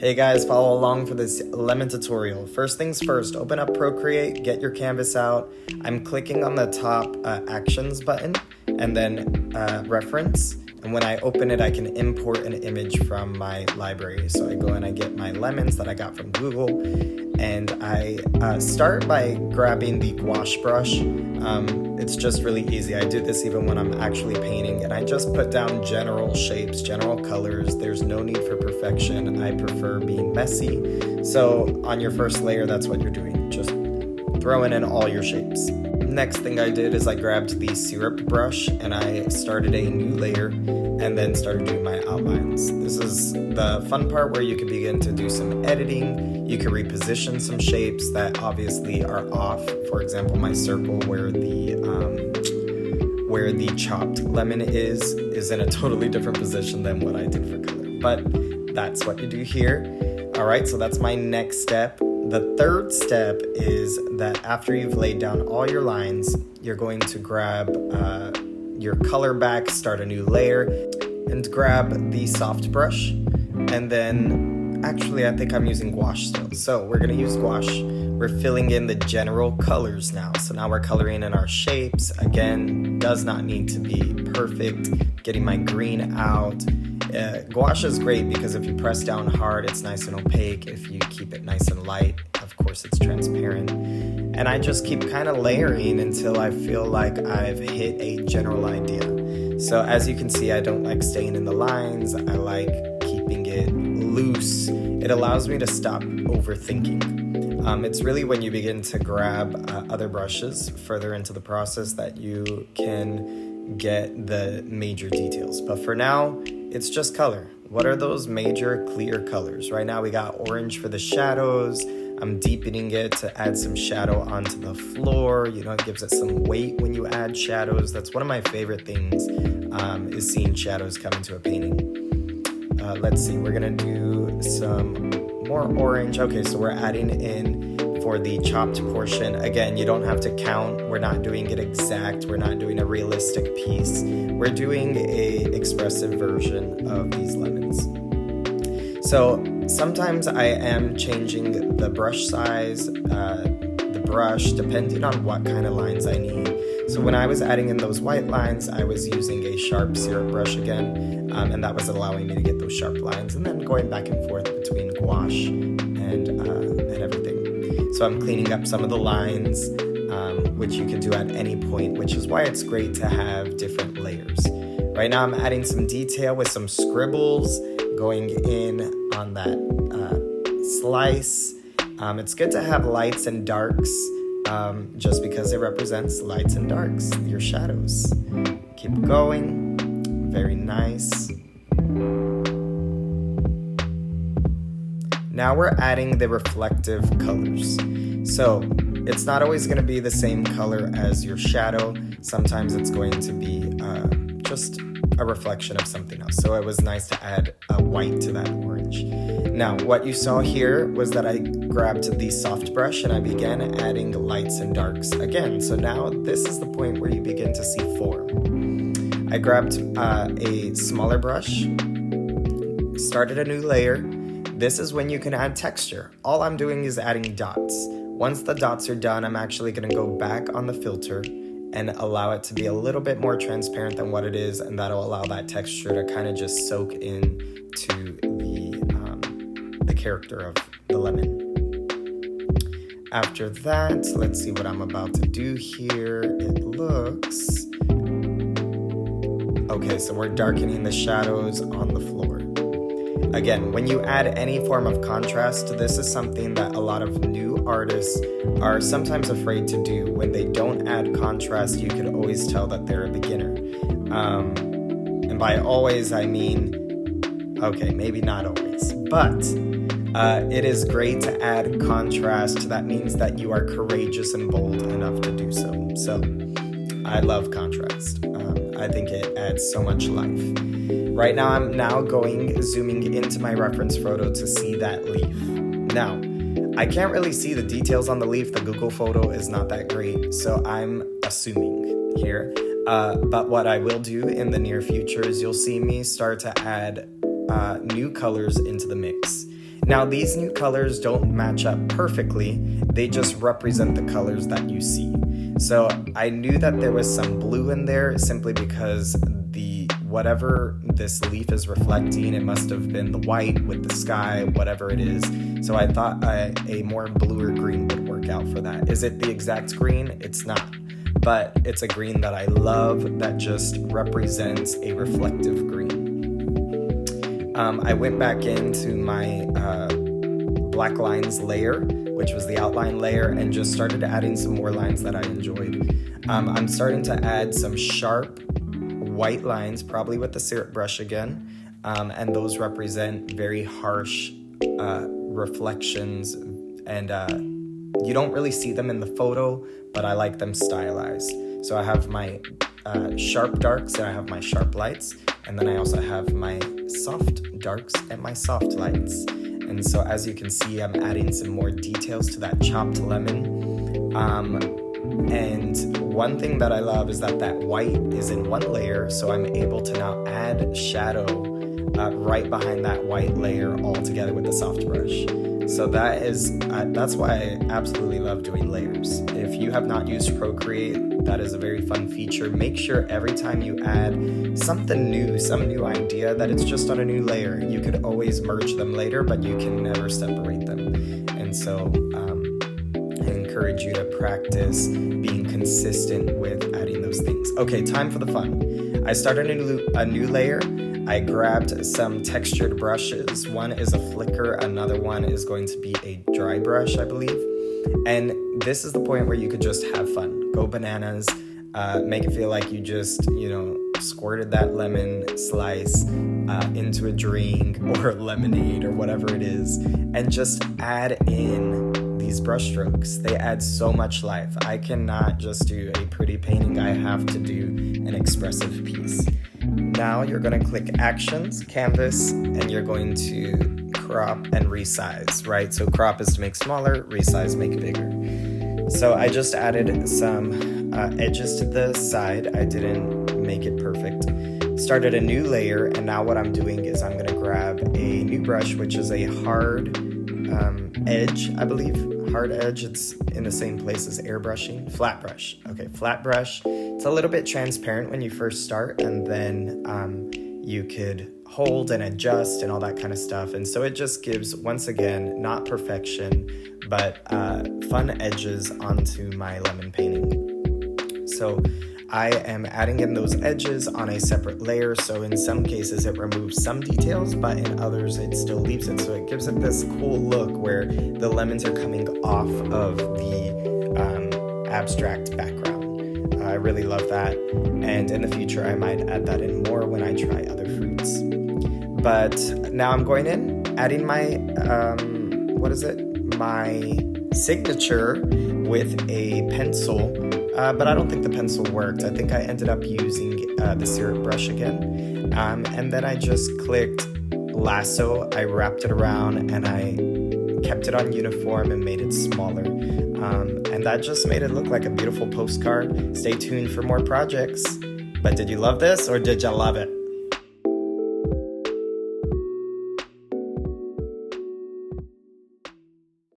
Hey guys, follow along for this lemon tutorial. First things first, open up Procreate, get your canvas out. I'm clicking on the top Actions button and then Reference. And when I open it, I can import an image from my library. So I go and I get my lemons that I got from Google, and I start by grabbing the gouache brush. It's just really easy. I do this even when I'm actually painting, and I just put down general shapes, general colors. There's no need for perfection. I prefer being messy. So on your first layer, that's what you're doing. Just throwing in all your shapes. Next thing I did is I grabbed the syrup brush and I started a new layer and then started doing my outlines. This is the fun part where you can begin to do some editing. You can reposition some shapes that obviously are off. For example, my circle where the chopped lemon is in a totally different position than what I did for color. But that's what you do here. All right, so that's my next step. The third step is that after you've laid down all your lines, you're going to grab your color back, start a new layer, and grab the soft brush. And then, actually, I think I'm using gouache still. So we're gonna use gouache. We're filling in the general colors now. So now we're coloring in our shapes. Again, does not need to be perfect. Getting my green out. Gouache is great because if you press down hard, it's nice and opaque. If you keep it nice and light, of course, it's transparent. And I just keep kind of layering until I feel like I've hit a general idea. So as you can see, I don't like staying in the lines. I like keeping it loose. It allows me to stop overthinking. It's really when you begin to grab other brushes further into the process that you can get the major details. But for now, it's just color. What are those major clear colors? Right now we got orange for the shadows. I'm deepening it to add some shadow onto the floor. You know, it gives it some weight when you add shadows. That's one of my favorite things, is seeing shadows come into a painting. Let's see, we're gonna do some more orange. Okay, so we're adding in for the chopped portion. Again, you don't have to count. We're not doing it exact. We're not doing a realistic piece. We're doing a expressive version of these lemons. So sometimes I am changing the brush size, the brush, depending on what kind of lines I need. So when I was adding in those white lines, I was using a sharp syrup brush again, and that was allowing me to get those sharp lines, and then going back and forth between gouache and everything. So I'm cleaning up some of the lines, which you can do at any point, which is why it's great to have different layers. Right now I'm adding some detail with some scribbles going in on that slice. It's good to have lights and darks, just because it represents lights and darks, your shadows. Keep going, very nice. Now we're adding the reflective colors. So it's not always going to be the same color as your shadow. Sometimes it's going to be just a reflection of something else. So it was nice to add a white to that orange. Now what you saw here was that I grabbed the soft brush and I began adding lights and darks again. So now this is the point where you begin to see form. I grabbed a smaller brush, started a new layer. This is when you can add texture. All I'm doing is adding dots. Once the dots are done, I'm actually gonna go back on the filter and allow it to be a little bit more transparent than what it is, and that'll allow that texture to kind of just soak in to the character of the lemon. After that, let's see what I'm about to do here. It looks... Okay, so we're darkening the shadows on the floor. Again, when you add any form of contrast, this is something that a lot of new artists are sometimes afraid to do. When they don't add contrast, you could always tell that they're a beginner. And by always, I mean, okay, maybe not always, but it is great to add contrast. That means that you are courageous and bold enough to do so. So I love contrast. I think it adds so much life. Right now, I'm zooming into my reference photo to see that leaf. Now, I can't really see the details on the leaf. The Google photo is not that great, so I'm assuming here. But what I will do in the near future is you'll see me start to add new colors into the mix. Now, these new colors don't match up perfectly, they just represent the colors that you see. So I knew that there was some blue in there simply because whatever this leaf is reflecting, it must have been the white with the sky, whatever it is. So I thought a more blue or green would work out for that. Is it the exact green? It's not. But it's a green that I love that just represents a reflective green. I went back into my black lines layer, which was the outline layer, and just started adding some more lines that I enjoyed. I'm starting to add some sharp white lines, probably with the syrup brush again, and those represent very harsh reflections, and you don't really see them in the photo, but I like them stylized. So I have my sharp darks and I have my sharp lights, and then I also have my soft darks and my soft lights. And so as you can see, I'm adding some more details to that chopped lemon. And one thing that I love is that white is in one layer, so I'm able to now add shadow right behind that white layer all together with the soft brush. So that's why I absolutely love doing layers. If you have not used Procreate, that is a very fun feature. Make sure every time you add something new, some new idea, that it's just on a new layer. You could always merge them later, but you can never separate them. And so I encourage you to practice being consistent with adding those things. Okay, time for the fun. I started a new layer. I grabbed some textured brushes. One is a flicker, another one is going to be a dry brush, I believe. And this is the point where you could just have fun. Go bananas, make it feel like you just, squirted that lemon slice into a drink or lemonade or whatever it is, and just add in these brush strokes. They add so much life. I cannot just do a pretty painting, I have to do an expressive piece. Now you're going to click Actions, Canvas, and you're going to crop and resize, right? So crop is to make smaller, resize, make bigger. So I just added some edges to the side. I didn't make it perfect. Started a new layer, and now what I'm doing is I'm going to grab a new brush, which is a hard edge, I believe. Hard edge, it's in the same place as airbrushing. Flat brush. Okay, flat brush. It's a little bit transparent when you first start, and then you could hold and adjust and all that kind of stuff. And so it just gives, once again, not perfection, but fun edges onto my lemon painting. So I am adding in those edges on a separate layer, so in some cases it removes some details, but in others it still leaves it, so it gives it this cool look where the lemons are coming off of the abstract background. I really love that, and in the future I might add that in more when I try other fruits. But now I'm going in, adding my, my signature with a pencil. But I don't think the pencil worked. I think I ended up using the syrup brush again. And then I just clicked lasso, I wrapped it around, and I kept it on uniform and made it smaller. And that just made it look like a beautiful postcard. Stay tuned for more projects. But did you love this or did you love it?